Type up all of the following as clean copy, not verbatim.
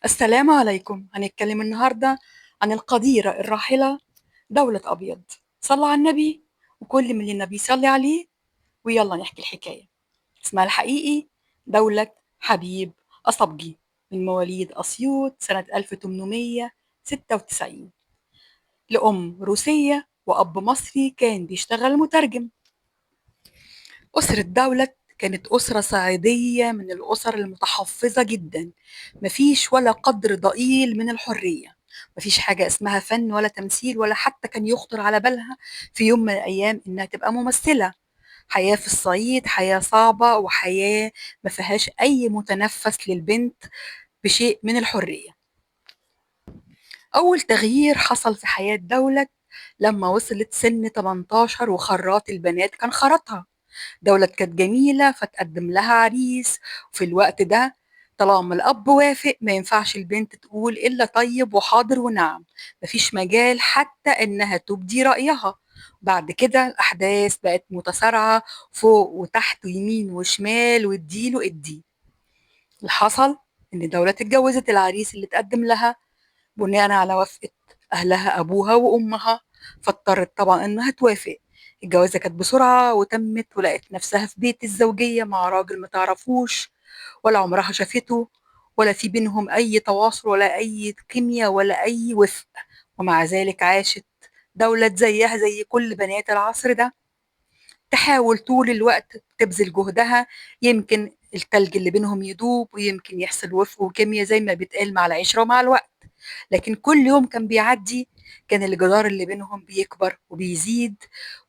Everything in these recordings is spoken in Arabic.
السلام عليكم. هنتكلم النهاردة عن القديرة الراحلة دولة أبيض. صلى على النبي وكل من النبي صلي عليه، ويلا نحكي الحكاية. اسمها الحقيقي دولة حبيب أصبجي، من مواليد أسيوط سنة 1896، لأم روسية وأب مصري كان بيشتغل مترجم. أسرة دولة كانت أسرة صعيدية من الأسر المتحفظة جدا، مفيش ولا قدر ضئيل من الحرية، مفيش حاجة اسمها فن ولا تمثيل، ولا حتى كان يخطر على بالها في يوم من الأيام إنها تبقى ممثلة. حياة في الصعيد حياة صعبة، وحياة ما فيهاش أي متنفس للبنت بشيء من الحرية. أول تغيير حصل في حياة دولة لما وصلت سن 18 وخراط البنات كان خرطها. دولة كانت جميلة فتقدم لها عريس، وفي الوقت ده طالما الأب وافق ما ينفعش البنت تقول إلا طيب وحاضر ونعم، مفيش مجال حتى إنها تبدي رأيها. بعد كده الأحداث بقت متسارعة، فوق وتحت ويمين وشمال واديله ادي. اللي حصل إن دولة اتجوزت العريس اللي اتقدم لها بناء على وافقة أهلها أبوها وأمها، فاضطرت طبعا إنها توافق. الجوازة كانت بسرعة وتمت، ولقت نفسها في بيت الزوجية مع راجل ما تعرفوش ولا عمرها شافته، ولا في بينهم أي تواصل ولا أي كيمياء ولا أي وفق. ومع ذلك عاشت دولة زيها زي كل بنات العصر ده، تحاول طول الوقت تبذل جهدها، يمكن التلج اللي بينهم يدوب ويمكن يحصل وفق وكيمياء زي ما بيتقال مع العشرة ومع الوقت. لكن كل يوم كان بيعدي كان الجدار اللي بينهم بيكبر وبيزيد،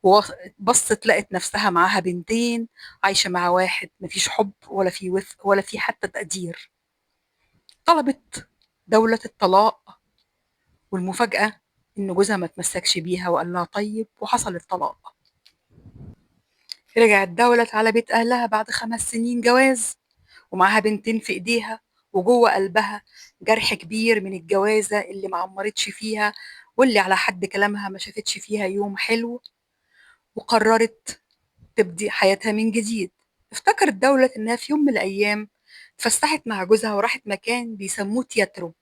وبصت لقت نفسها معاها بنتين عايشة مع واحد مفيش حب ولا في وفق ولا في حتى تقدير. طلبت دولة الطلاق، والمفاجأة إن جوزها ما تمسكش بيها وقال لها طيب، وحصل الطلاق. رجعت دولة على بيت أهلها بعد 5 سنين جواز، ومعاها بنتين في إيديها، وجوه قلبها جرح كبير من الجوازة اللي ما عمرتش فيها، واللي على حد كلامها ما شافتش فيها يوم حلو. وقررت تبدي حياتها من جديد. افتكرت دولة إنها في يوم من الأيام اتفسحت مع جوزها وراحت مكان بيسموه تياترو،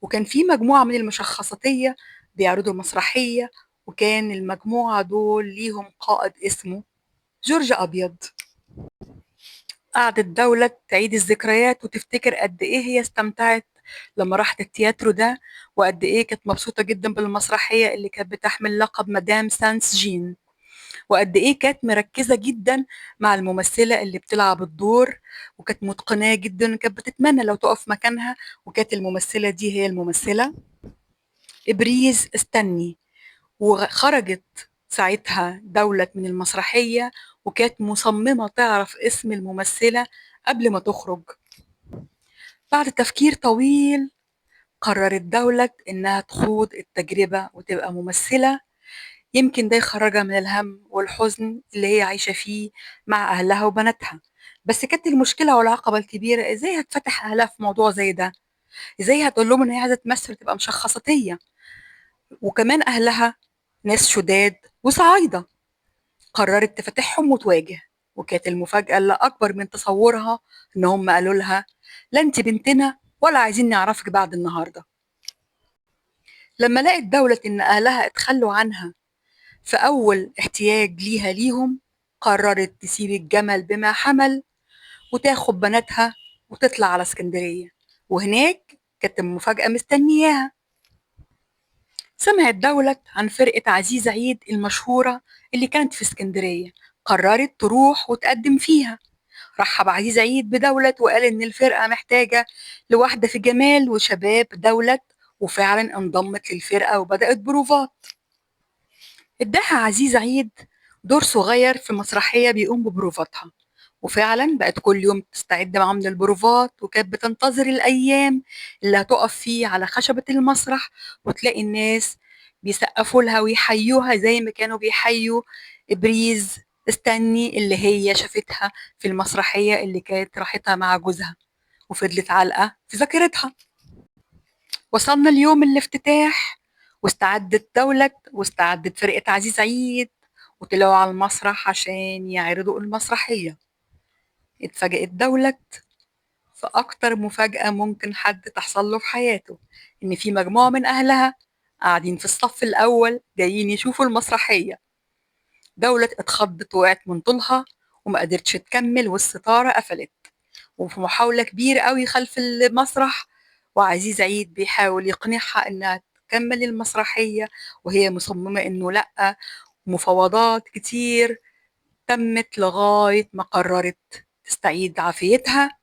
وكان في مجموعة من المشخصاتية بيعرضوا مسرحية، وكان المجموعة دول ليهم قائد اسمه جورج أبيض. قعدت دولة تعيد الذكريات وتفتكر قد إيه هي استمتعت لما راحت التياترو ده، وقد إيه كانت مبسوطة جدا بالمسرحية اللي كانت بتحمل لقب مدام سانس جين، وقد إيه كانت مركزة جدا مع الممثلة اللي بتلعب الدور، وكانت متقناه جدا، وكانت بتتمنى لو تقف مكانها. وكانت الممثلة دي هي الممثلة إبريز استني. وخرجت ساعتها دولة من المسرحية، وكانت مصممة تعرف اسم الممثلة قبل ما تخرج. بعد تفكير طويل قررت دولة إنها تخوض التجربة وتبقى ممثلة، يمكن ده يخرجها من الهم والحزن اللي هي عايشة فيه مع أهلها وبناتها. بس كانت المشكلة والعقبة الكبيرة إزاي هتفتح أهلها في موضوع زي ده، إزاي هتقول لهم إن هي عايزة تمثل وتبقى مشخصاتية، وكمان أهلها ناس شداد وصعايدة. قررت تفتحهم وتواجه، وكانت المفاجأة اللي أكبر من تصورها إن هم قالوا لها لا أنت بنتنا ولا عايزين نعرفك بعد النهاردة. لما لقت دولة إن أهلها اتخلوا عنها في أول احتياج ليها ليهم، قررت تسيب الجمل بما حمل وتاخد بناتها وتطلع على اسكندرية، وهناك كانت المفاجأة مستنياها. سمعت دولة عن فرقة عزيز عيد المشهورة اللي كانت في اسكندرية، قررت تروح وتقدم فيها. رحب عزيز عيد بدولة وقال إن الفرقة محتاجة لواحدة في جمال وشباب دولة، وفعلا انضمت للفرقة وبدأت بروفات. اداها عزيز عيد دور صغير في مسرحية بيقوم ببروفاتها، وفعلا بقت كل يوم تستعد معاهم للبروفات، وكانت بتنتظر الأيام اللي هتقف فيه على خشبة المسرح وتلاقي الناس بيسقفوا لها ويحيوها زي ما كانوا بيحيوا إبريز استني اللي هي شافتها في المسرحية اللي كانت راحتها مع جوزها وفضلت علقة في ذاكرتها. وصلنا اليوم الافتتاح، واستعدت دولة واستعدت فرقة عزيز عيد وطلعوا على المسرح عشان يعرضوا المسرحية. اتفاجئت دولة فأكتر مفاجأة ممكن حد تحصل له في حياته إن في مجموعة من أهلها قاعدين في الصف الأول جايين يشوفوا المسرحية. دولة اتخضت وقعت من طولها وما قدرتش تكمل والستارة قفلت، وفي محاولة كبيرة قوي خلف المسرح وعزيز عيد بيحاول يقنعها إنها تكمل المسرحية وهي مصممة إنه لأ. مفاوضات كتير تمت لغاية ما قررت تستعيد عافيتها،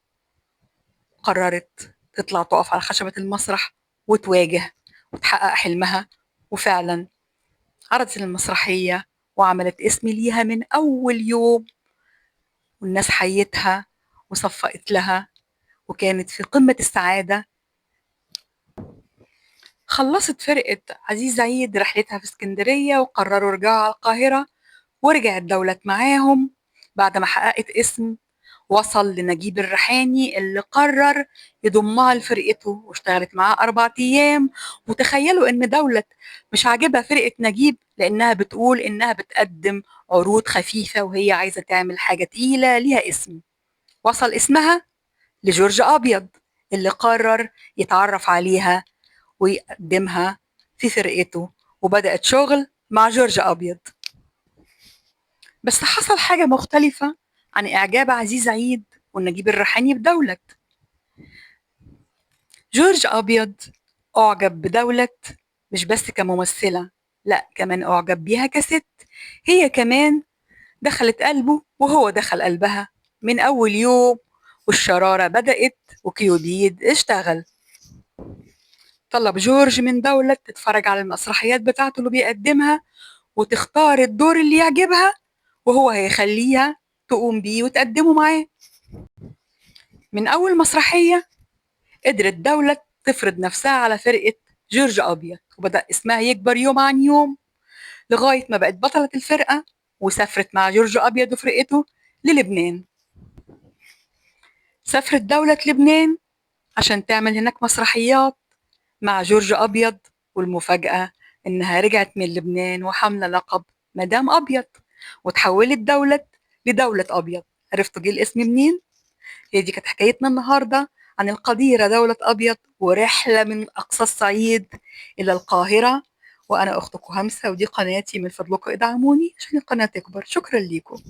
قررت تطلع تقف على خشبة المسرح وتواجه وتحقق حلمها. وفعلا عرضت المسرحية وعملت اسم ليها من أول يوم، والناس حيتها وصفقت لها وكانت في قمة السعادة. خلصت فرقة عزيز عيد رحلتها في اسكندرية وقرروا يرجعوا على القاهرة، ورجعت دولت معاهم بعد ما حققت اسم. وصل لنجيب الريحاني اللي قرر يضمها لفرقته واشتغلت معاه 4 أيام. وتخيلوا إن دولت مش عاجبها فرقة نجيب لأنها بتقول إنها بتقدم عروض خفيفة وهي عايزة تعمل حاجة تقيلة ليها اسم. وصل اسمها لجورج أبيض اللي قرر يتعرف عليها ويقدمها في فرقته، وبدأت شغل مع جورج أبيض. بس حصل حاجة مختلفة عن إعجاب عزيز عيد ونجيب الريحاني بدولت. جورج أبيض أعجب بدولت مش بس كممثلة، لأ كمان أعجب بيها كست. هي كمان دخلت قلبه وهو دخل قلبها من أول يوم، والشرارة بدأت وكيوديد اشتغل. طلب جورج من دولت تتفرج على المسرحيات بتاعته اللي بيقدمها وتختار الدور اللي يعجبها وهو هيخليها تقوم بيه وتقدمه معاه. من أول مسرحية قدرت دولة تفرض نفسها على فرقة جورج أبيض وبدأ اسمها يكبر يوم عن يوم لغاية ما بقت بطلة الفرقة، وسافرت مع جورج أبيض وفرقته للبنان. سافرت دولة لبنان عشان تعمل هناك مسرحيات مع جورج أبيض، والمفاجأة إنها رجعت من لبنان وحاملة لقب مدام أبيض وتحولت دولة لدولة أبيض. عرفتوا جه الاسم منين؟ هي دي كانت حكايتنا النهاردة عن القديرة دولة أبيض ورحلة من أقصى الصعيد إلى القاهرة. وأنا أختكم همسة ودي قناتي، من فضلكم ادعموني عشان القناة تكبر. شكرا ليكم.